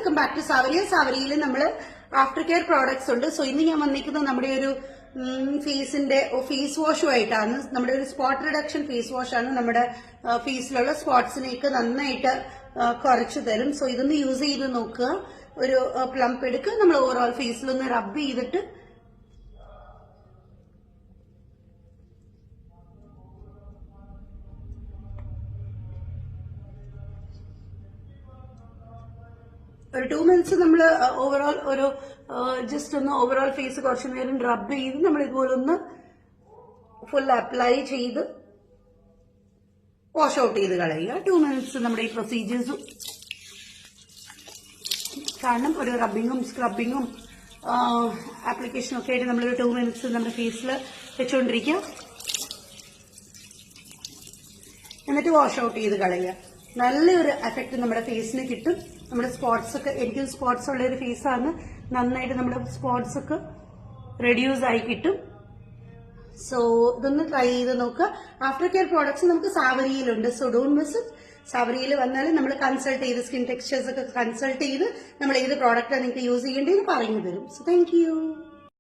Welcome back to Saavariya. സാവരിയിൽ നമ്മൾ after care products ഉണ്ട്. സോ ഇന്ന് ഞാൻ വന്നിരിക്കുന്നത് നമ്മുടെ ഒരു ഫേസിന്റെ ഫേസ് വാഷുമായിട്ടാണ്. നമ്മുടെ ഒരു സ്പോട്ട് റിഡക്ഷൻ ഫേസ് വാഷ് ആണ്. നമ്മുടെ ഫേസിലുള്ള സ്പോട്സിനെയൊക്കെ നന്നായിട്ട് കുറച്ചു തരും. സോ ഇതൊന്ന് യൂസ് ചെയ്ത് നോക്കുക. ഒരു പ്ലംപ് എടുക്കുക, നമ്മൾ ഓവറോൾ ഫേസിലൊന്ന് റബ്ബ് ചെയ്തിട്ട് ഒരു 2 minutes നമ്മൾ ഓവറോൾ ഒരു ജസ്റ്റ് ഒന്ന് ഓവറോൾ ഫേസ് കുറച്ചു നേരം റബ്ബ് ചെയ്ത് നമ്മൾ ഇതുപോലെ ഒന്ന് ഫുൾ അപ്ലൈ ചെയ്ത് വാഷ് ഔട്ട് ചെയ്ത് കളയുക. 2 minutes നമ്മുടെ ഈ പ്രൊസീജിയേഴ്സ് കാരണം ഒരു റബ്ബിങ്ങും സ്ക്രബിങ്ങും ആപ്ലിക്കേഷനും ഒക്കെ ആയിട്ട് നമ്മളൊരു 2 minutes നമ്മുടെ ഫേസിൽ വെച്ചുകൊണ്ടിരിക്കുക. എന്നിട്ട് വാഷ് ഔട്ട് ചെയ്ത് കളയുക. നല്ലൊരു എഫക്റ്റ് നമ്മുടെ ഫേസിന് കിട്ടും. നമ്മുടെ സ്പോട്ട്സ് ഒക്കെ, എനിക്ക് സ്പോട്ട്സ് ഉള്ള ഒരു ഫേസാണ്, നന്നായിട്ട് നമ്മുടെ സ്പോട്ട്സ് ഒക്കെ റെഡ്യൂസ് ആയി കിട്ടും. സോ ഇതൊന്ന് ട്രൈ ചെയ്ത് നോക്കുക. ആഫ്റ്റർ കെയർ പ്രോഡക്ട്സ് നമുക്ക് സാവരിയിലുണ്ട്. So don't miss it. സാവരിയിൽ വന്നാൽ നമ്മൾ കൺസൾട്ട് ചെയ്ത് സ്കിൻ ടെക്സ്ചേഴ്സ് ഒക്കെ കൺസൾട്ട് ചെയ്ത് നമ്മൾ ഏത് പ്രോഡക്റ്റാണ് നിങ്ങൾക്ക് യൂസ് ചെയ്യേണ്ടതെന്ന് പറഞ്ഞു തരും. So thank you.